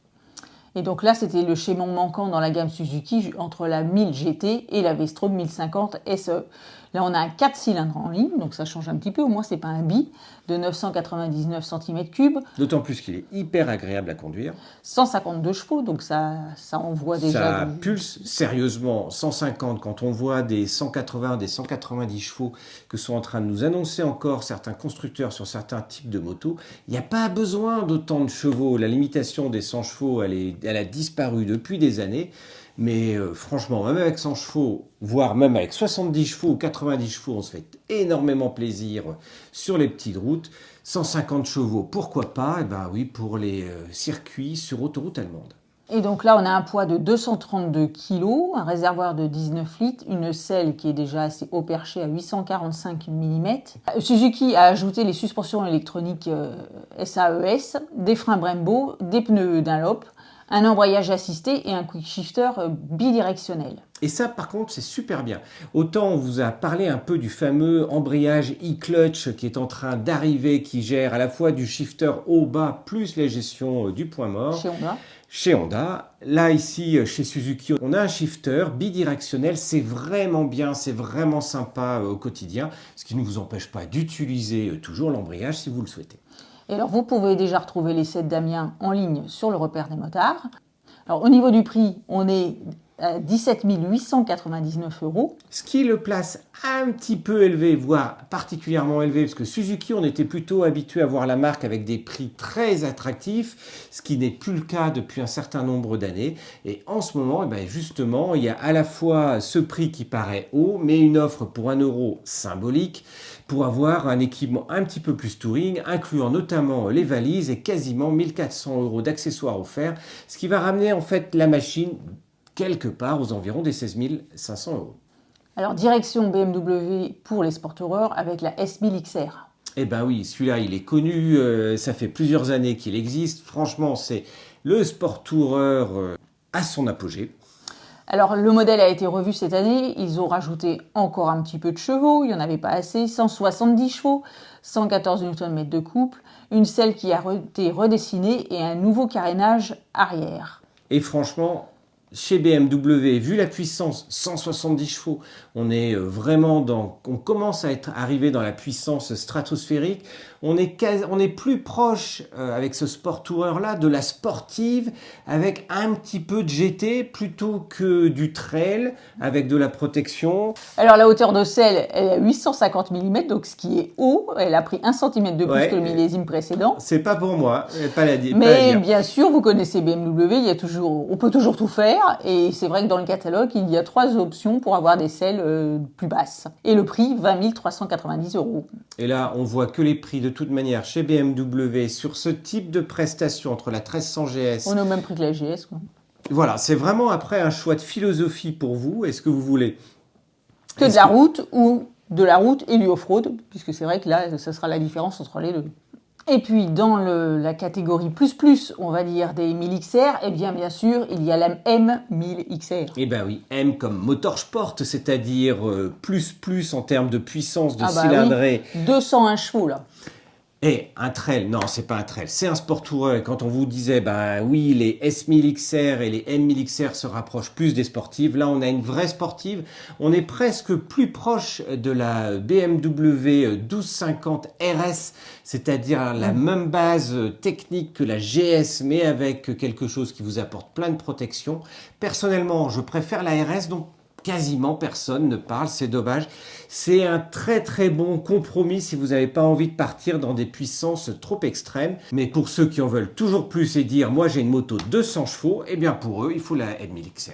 Et donc là, c'était le schéma manquant dans la gamme Suzuki entre la 1000 GT et la V-Strom 1050 SE. Là, on a un 4 cylindres en ligne, donc ça change un petit peu. Au moins, c'est pas un bi de 999 cm3. D'autant plus qu'il est hyper agréable à conduire. 152 chevaux, donc ça envoie déjà... Ça pulse sérieusement 150 quand on voit des 180, des 190 chevaux que sont en train de nous annoncer encore certains constructeurs sur certains types de motos. Il n'y a pas besoin d'autant de chevaux. La limitation des 100 chevaux, elle a disparu depuis des années. Mais franchement, même avec 100 chevaux, voire même avec 70 chevaux ou 90 chevaux, on se fait énormément plaisir sur les petites routes. 150 chevaux, pourquoi pas? Eh ben oui, pour les circuits sur autoroute allemande. Et donc là, on a un poids de 232 kg, un réservoir de 19 litres, une selle qui est déjà assez haut perché à 845 mm. Suzuki a ajouté les suspensions électroniques SAES, des freins Brembo, des pneus Dunlop, un embrayage assisté et un quick shifter bidirectionnel. Et ça, par contre, c'est super bien. Autant on vous a parlé un peu du fameux embrayage e-clutch qui est en train d'arriver, qui gère à la fois du shifter haut-bas plus la gestion du point mort. Chez Honda. Là, ici, chez Suzuki, on a un shifter bidirectionnel. C'est vraiment bien, c'est vraiment sympa au quotidien, ce qui ne vous empêche pas d'utiliser toujours l'embrayage si vous le souhaitez. Et alors, vous pouvez déjà retrouver les 7 d'Amiens en ligne sur le repère des motards. Alors, au niveau du prix, on est à 17 899 €. Ce qui le place un petit peu élevé, voire particulièrement élevé, parce que Suzuki, on était plutôt habitué à voir la marque avec des prix très attractifs, ce qui n'est plus le cas depuis un certain nombre d'années. Et en ce moment, justement, il y a à la fois ce prix qui paraît haut, mais une offre pour 1 € symbolique pour avoir un équipement un petit peu plus touring, incluant notamment les valises et quasiment 1400 € d'accessoires offerts, ce qui va ramener en fait la machine quelque part aux environs des 16 500 €. Alors, direction BMW pour les sport toureurs avec la S1000 XR. Eh ben oui, celui-là, il est connu, ça fait plusieurs années qu'il existe. Franchement, c'est le sport toureur à son apogée. Alors, le modèle a été revu cette année. Ils ont rajouté encore un petit peu de chevaux. Il n'y en avait pas assez. 170 chevaux, 114 Nm de couple, une selle qui a été redessinée et un nouveau carénage arrière. Et franchement, chez BMW, vu la puissance, 170 chevaux, on est vraiment on commence à être arrivé dans la puissance stratosphérique. On est plus proche avec ce sport tourer là de la sportive avec un petit peu de GT plutôt que du trail avec de la protection. Alors la hauteur de selle elle est à 850 mm, donc ce qui est haut. Elle a pris 1 cm de plus que le millésime précédent. C'est pas pour moi, pas la dire. Mais bien sûr, vous connaissez BMW, on peut toujours tout faire. Et c'est vrai que dans le catalogue, il y a 3 options pour avoir des selles plus basses. Et le prix, 20 390 €. Et là, on voit que les prix de toute manière chez BMW sur ce type de prestation entre la 1300 GS. On est au même prix que la GS, quoi. Voilà, c'est vraiment après un choix de philosophie pour vous. Est-ce que vous voulez que de la route ou de la route et du off-road, puisque c'est vrai que là, ce sera la différence entre les deux. Et puis, dans la catégorie plus, on va dire, des 1000 XR, eh bien sûr, il y a la M1000 XR. Eh bien oui, M comme motorsport, c'est-à-dire plus en termes de puissance de cylindrée. Oui, 201 chevaux, là. Et un trail, non, c'est pas un trail, c'est un sport tourer. Et quand on vous disait, oui, les S1000 XR et les M1000 XR se rapprochent plus des sportives, là, on a une vraie sportive. On est presque plus proche de la BMW 1250 RS, c'est-à-dire la même base technique que la GS, mais avec quelque chose qui vous apporte plein de protection. Personnellement, je préfère la RS, donc quasiment personne ne parle, c'est dommage. C'est un très bon compromis si vous n'avez pas envie de partir dans des puissances trop extrêmes. Mais pour ceux qui en veulent toujours plus et dire « moi j'ai une moto de 200 chevaux », eh bien pour eux, il faut la M1000 XR.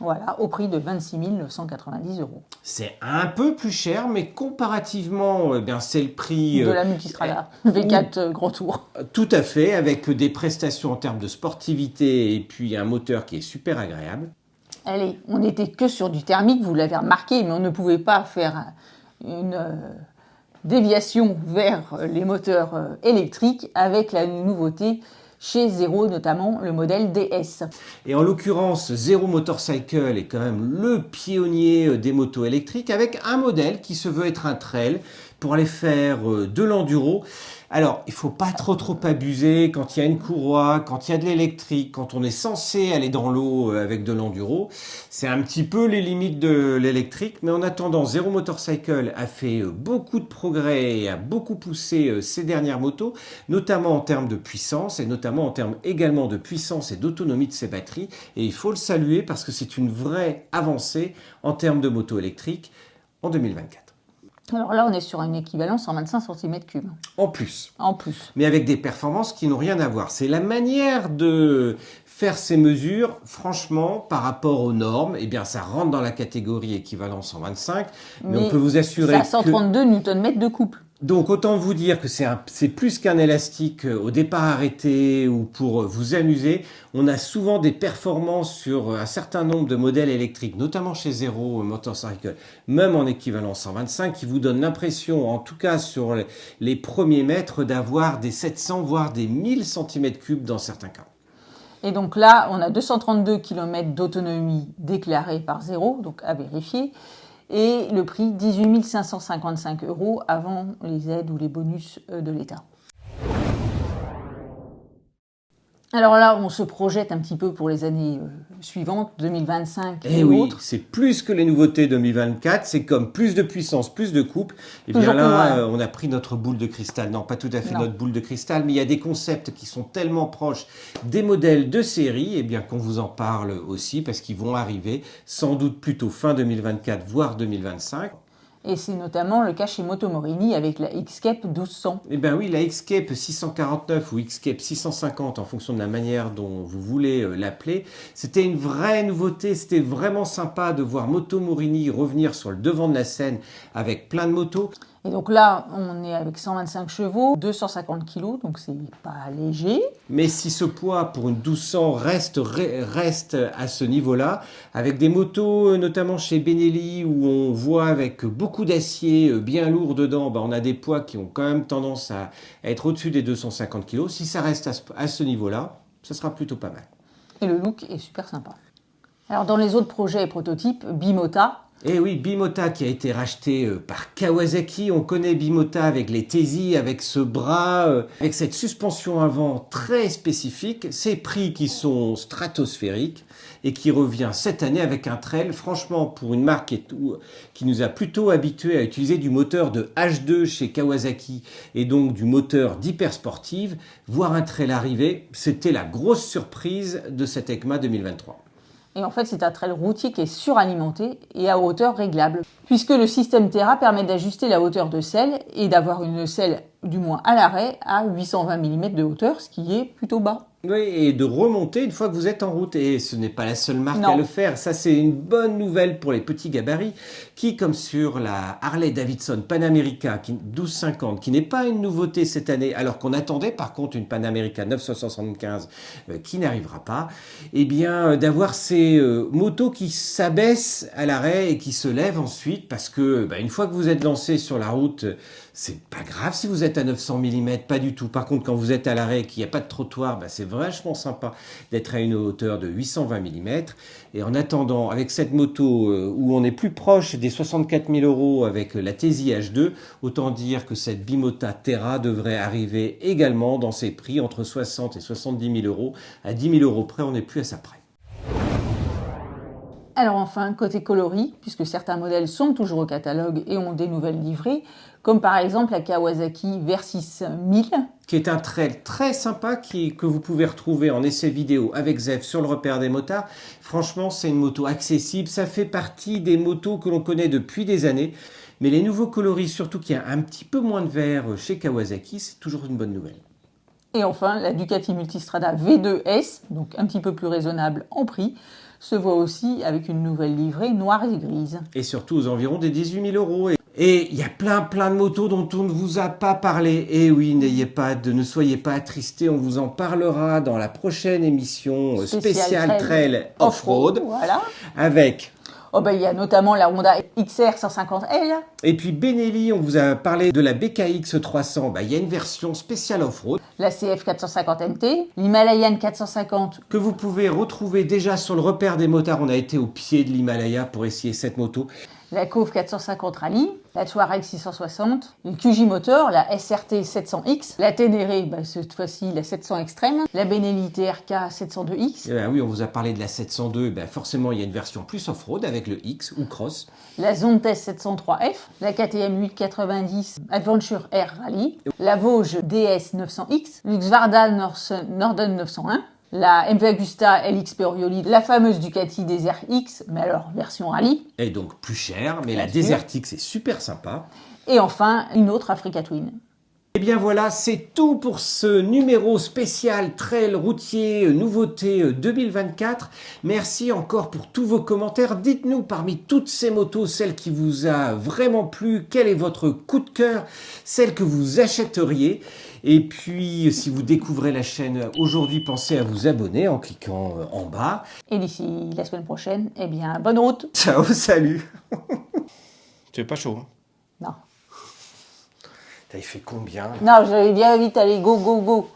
Voilà, au prix de 26 990 €. C'est un peu plus cher, mais comparativement, c'est le prix... de la Multistrada, V4 Grand Tour. Tout à fait, avec des prestations en termes de sportivité et puis un moteur qui est super agréable. Allez, on n'était que sur du thermique, vous l'avez remarqué, mais on ne pouvait pas faire une déviation vers les moteurs électriques avec la nouveauté chez Zero, notamment le modèle DS. Et en l'occurrence, Zero Motorcycle est quand même le pionnier des motos électriques avec un modèle qui se veut être un trail pour aller faire de l'enduro. Alors, il faut pas trop abuser quand il y a une courroie, quand il y a de l'électrique, quand on est censé aller dans l'eau avec de l'enduro. C'est un petit peu les limites de l'électrique, mais en attendant, Zero Motorcycle a fait beaucoup de progrès et a beaucoup poussé ses dernières motos, notamment en termes de puissance et notamment en termes également de puissance et d'autonomie de ses batteries. Et il faut le saluer parce que c'est une vraie avancée en termes de moto électrique en 2024. Alors là, on est sur une équivalence en 25 cm3. En plus. En plus. Mais avec des performances qui n'ont rien à voir. C'est la manière de faire ces mesures, franchement, par rapport aux normes, eh bien, ça rentre dans la catégorie équivalent 125, mais on peut vous assurer que... C'est à 132 Nm de couple. Donc, autant vous dire que c'est plus qu'un élastique au départ arrêté ou pour vous amuser. On a souvent des performances sur un certain nombre de modèles électriques, notamment chez Zero Motorcycle, même en équivalent 125, qui vous donnent l'impression, en tout cas sur les premiers mètres, d'avoir des 700 voire des 1000 cm3 dans certains cas. Et donc là, on a 232 km d'autonomie déclarée par Zero, donc à vérifier. Et le prix, 18 555 € avant les aides ou les bonus de l'État. Alors là, on se projette un petit peu pour les années suivantes, 2025 et oui, autres. C'est plus que les nouveautés 2024, c'est comme plus de puissance, plus de couple. Et bien là, on a pris notre boule de cristal. Non, pas tout à fait notre boule de cristal, mais il y a des concepts qui sont tellement proches des modèles de série, et bien qu'on vous en parle aussi, parce qu'ils vont arriver sans doute plutôt fin 2024, voire 2025. Et c'est notamment le cas chez Motomorini avec la X-Cape 1200. Eh bien oui, la X-Cape 649 ou X-Cape 650 en fonction de la manière dont vous voulez l'appeler, c'était une vraie nouveauté, c'était vraiment sympa de voir Motomorini revenir sur le devant de la scène avec plein de motos. Et donc là, on est avec 125 chevaux, 250 kg, donc c'est pas léger. Mais si ce poids pour une 1200 reste à ce niveau-là, avec des motos notamment chez Benelli où on voit avec beaucoup d'acier bien lourd dedans, on a des poids qui ont quand même tendance à être au-dessus des 250 kg. Si ça reste à ce niveau-là, ça sera plutôt pas mal. Et le look est super sympa. Alors dans les autres projets et prototypes, Bimota. Et oui, Bimota qui a été racheté par Kawasaki. On connaît Bimota avec les Tesi, avec ce bras, avec cette suspension avant très spécifique, ces prix qui sont stratosphériques et qui revient cette année avec un trail, franchement, pour une marque qui nous a plutôt habitués à utiliser du moteur de H2 chez Kawasaki et donc du moteur d'hyper sportive, voir un trail arriver, c'était la grosse surprise de cette EICMA 2023. Et en fait, c'est un trail routier qui est suralimenté et à hauteur réglable, puisque le système Terra permet d'ajuster la hauteur de selle et d'avoir une selle, du moins à l'arrêt, à 820 mm de hauteur, ce qui est plutôt bas. Oui, et de remonter une fois que vous êtes en route. Et ce n'est pas la seule marque à le faire. Ça, c'est une bonne nouvelle pour les petits gabarits qui, comme sur la Harley-Davidson Panamerica 1250, qui n'est pas une nouveauté cette année, alors qu'on attendait par contre une Panamerica 975 qui n'arrivera pas, eh bien, d'avoir ces motos qui s'abaissent à l'arrêt et qui se lèvent ensuite parce que, une fois que vous êtes lancé sur la route, c'est pas grave si vous êtes à 900 mm, pas du tout. Par contre, quand vous êtes à l'arrêt et qu'il n'y a pas de trottoir, c'est vachement sympa d'être à une hauteur de 820 mm. Et en attendant, avec cette moto où on est plus proche des 64 000 € avec la Tesi H2, autant dire que cette Bimota Terra devrait arriver également dans ses prix entre 60 et 70 000 €. À 10 000 € près, on n'est plus à ça près. Alors enfin, côté coloris, puisque certains modèles sont toujours au catalogue et ont des nouvelles livrées, comme par exemple la Kawasaki Versys 1000. Qui est un trail très sympa que vous pouvez retrouver en essai vidéo avec Zef sur le repère des motards. Franchement, c'est une moto accessible. Ça fait partie des motos que l'on connaît depuis des années. Mais les nouveaux coloris, surtout qu'il y a un petit peu moins de vert chez Kawasaki, c'est toujours une bonne nouvelle. Et enfin, la Ducati Multistrada V2S, donc un petit peu plus raisonnable en prix, se voit aussi avec une nouvelle livrée noire et grise. Et surtout aux environs des 18 000 €. Et il y a plein de motos dont on ne vous a pas parlé. Et oui, ne soyez pas attristés, on vous en parlera dans la prochaine émission spéciale Trail Off-Road. Voilà. Avec... il y a notamment la Honda XR 150L. Et puis Benelli, on vous a parlé de la BKX 300. Il y a une version spéciale off-road. La CF 450 MT, l'Himalayan 450. Que vous pouvez retrouver déjà sur le repère des motards. On a été au pied de l'Himalaya pour essayer cette moto. La Cove 450 Rally. la Touareg 660, le QJ Motor, la SRT 700X, la Ténéré, cette fois-ci la 700 Extreme, la Benelli TRK 702X. Eh ben oui, on vous a parlé de la 702, forcément il y a une version plus off-road avec le X ou Cross. La Zontes 703F, la KTM 890 Adventure Air Rally, la Vosges DS 900X, l'Uxvarda Norden 901, la MV Agusta LX Orioli, la fameuse Ducati Desert X, mais alors version rallye. Et donc plus cher, mais la sûr. Desert X est super sympa. Et enfin, une autre Africa Twin. Et bien voilà, c'est tout pour ce numéro spécial Trail routier nouveauté 2024. Merci encore pour tous vos commentaires. Dites-nous parmi toutes ces motos, celle qui vous a vraiment plu, quel est votre coup de cœur, celle que vous achèteriez. Et puis, si vous découvrez la chaîne aujourd'hui, pensez à vous abonner en cliquant en bas. Et d'ici la semaine prochaine, eh bien, bonne route. Ciao, salut. C'est pas chaud, hein? Non. Putain, il fait combien? Non, j'allais bien vite, allez, go, go, go.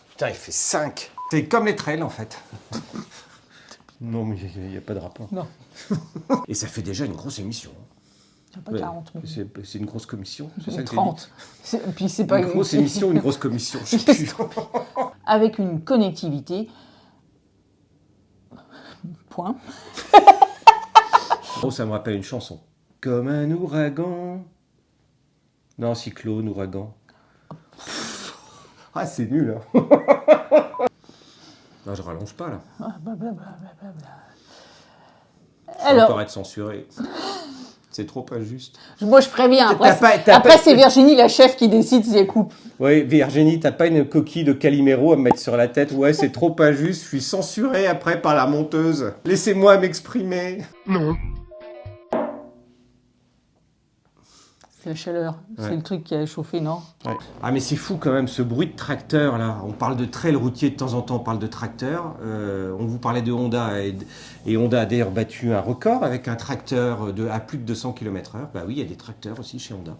Putain, il fait 5. C'est comme les trails, en fait. Non, mais il n'y a pas de rapport. Non. Et ça fait déjà une grosse émission. Pas 40 minutes. C'est une grosse commission. C'est ça que 30. Puis c'est pas une grosse émission, une grosse commission. Je sais plus. Avec une connectivité. Point. Oh, ça me rappelle une chanson. Comme un ouragan. Non, cyclone, ouragan. Ah, c'est nul, hein. Non, je rallonge pas, là. Je vais Alors, encore être censuré. C'est trop injuste. moi je préviens. Après, T'as pas- c'est Virginie, la chef, qui décide si elle coupe. Oui, Virginie, t'as pas une coquille de Calimero à me mettre sur la tête? Ouais, c'est trop injuste. Je suis censuré après par la monteuse. Laissez-moi m'exprimer. Non. C'est la chaleur. Ouais. C'est le truc qui a chauffé, non? Ouais. Ah mais c'est fou quand même ce bruit de tracteur là. On parle de trail routier de temps en temps, on parle de tracteur. On vous parlait de Honda et Honda a d'ailleurs battu un record avec un tracteur à plus de 200 km/h. Bah oui, il y a des tracteurs aussi chez Honda.